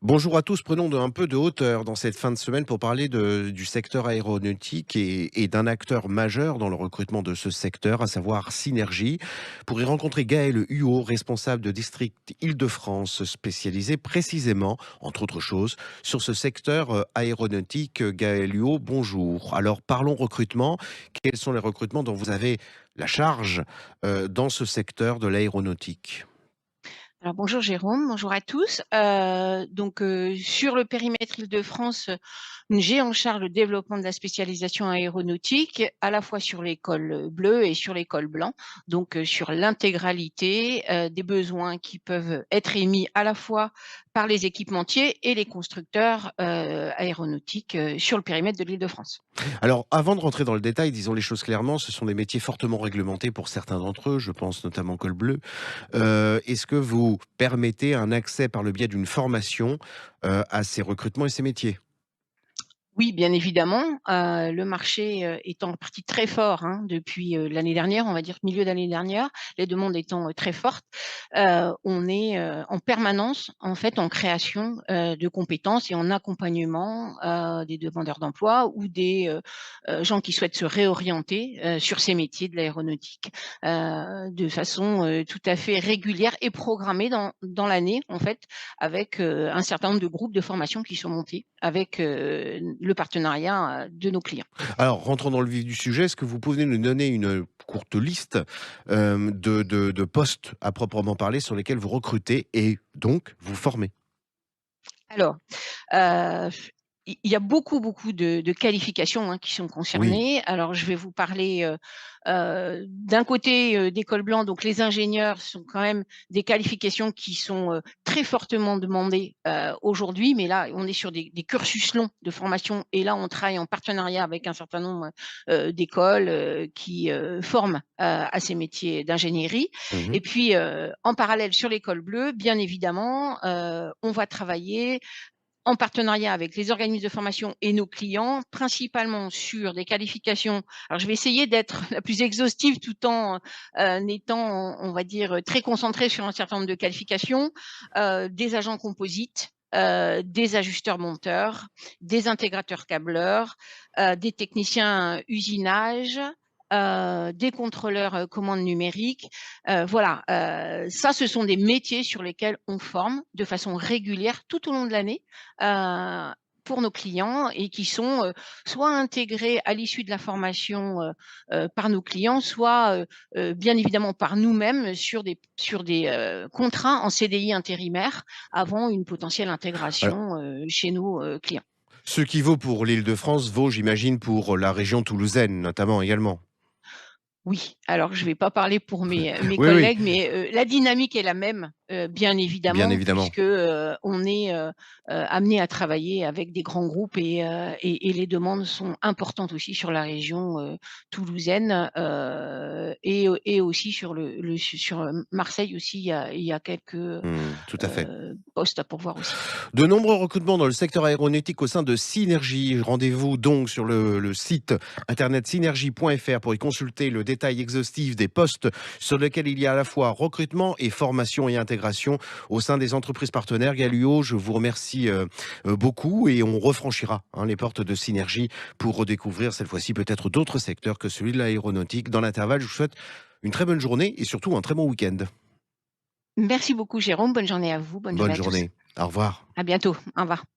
Bonjour à tous, prenons un peu de hauteur dans cette fin de semaine pour parler du secteur aéronautique et d'un acteur majeur dans le recrutement de ce secteur, à savoir Synergie. Pour y rencontrer Gaël Huot, responsable de district Île-de-France, spécialisé précisément, entre autres choses, sur ce secteur aéronautique. Gaël Huot, bonjour. Alors parlons recrutement. Quels sont les recrutements dont vous avez la charge dans ce secteur de l'aéronautique? Alors bonjour Jérôme, bonjour à tous. Sur le périmètre Île-de-France, j'ai en charge le développement de la spécialisation aéronautique, à la fois sur l'école bleue et sur l'école blanc, sur l'intégralité des besoins qui peuvent être émis à la fois par les équipementiers et les constructeurs aéronautiques sur le périmètre de l'Île-de-France. Alors, avant de rentrer dans le détail, disons les choses clairement, ce sont des métiers fortement réglementés pour certains d'entre eux, je pense notamment Col Bleu. Est-ce que vous permettez un accès par le biais d'une formation, à ces recrutements et ces métiers? Oui, bien évidemment, le marché, étant en partie très fort, hein, depuis, l'année dernière, on va dire milieu d'année dernière, les demandes étant, très fortes, on est, en permanence, en fait, en création, de compétences et en accompagnement, des demandeurs d'emploi ou des, gens qui souhaitent se réorienter, sur ces métiers de l'aéronautique, de façon, tout à fait régulière et programmée dans l'année, en fait, avec, un certain nombre de groupes de formation qui sont montés avec, le partenariat, de nos clients. Alors, rentrons dans le vif du sujet, est-ce que vous pouvez nous donner une courte liste, de postes à proprement parler sur lesquels vous recrutez et donc vous formez? Alors, heu, il y a beaucoup de qualifications, hein, qui sont Oui. concernées. Alors je vais vous parler, d'un côté, des cols blancs, donc les ingénieurs sont quand même des qualifications qui sont, très fortement demandées, aujourd'hui, mais là, on est sur des cursus longs de formation et là, on travaille en partenariat avec un certain nombre, d'écoles, qui, forment, à ces métiers d'ingénierie Mmh. et puis, en parallèle sur l'école bleue, bien évidemment, on va travailler en partenariat avec les organismes de formation et nos clients, principalement sur des qualifications. Alors, je vais essayer d'être la plus exhaustive tout en, étant, on va dire, très concentrée sur un certain nombre de qualifications, des agents composites, des ajusteurs monteurs, des intégrateurs câbleurs, des techniciens usinage, des contrôleurs, commandes numériques. Voilà, ça, ce sont des métiers sur lesquels on forme de façon régulière tout au long de l'année, heu, pour nos clients et qui sont, soit intégrés à l'issue de la formation, par nos clients, soit, bien évidemment par nous-mêmes sur des, contrats en CDI intérimaires avant une potentielle intégration, chez nos, clients. Ce qui vaut pour l'Île-de-France vaut, j'imagine, pour la région toulousaine, notamment également? Oui, alors je ne vais pas parler pour mes Oui, oui, collègues, mais la dynamique est la même, bien bien évidemment, évidemment. puisque, on est, amenés à travailler avec des grands groupes et les demandes sont importantes aussi sur la région, toulousaine, et aussi sur Marseille aussi, il y a quelques, Mmh, tout à fait. postes à pourvoir aussi. De nombreux recrutements dans le secteur aéronautique au sein de Synergie. Rendez-vous donc sur le site internet synergie.fr pour y consulter le détail exhaustif des postes sur lesquels il y a à la fois recrutement et formation et intégration au sein des entreprises partenaires. Galuo, je vous remercie beaucoup et on refranchira les portes de Synergie pour redécouvrir cette fois-ci peut-être d'autres secteurs que celui de l'aéronautique. Dans l'intervalle, je vous souhaite une très bonne journée et surtout un très bon week-end. Merci beaucoup Jérôme, bonne journée à vous, bonne journée Bonne à tous. journée. Au revoir. À bientôt, au revoir.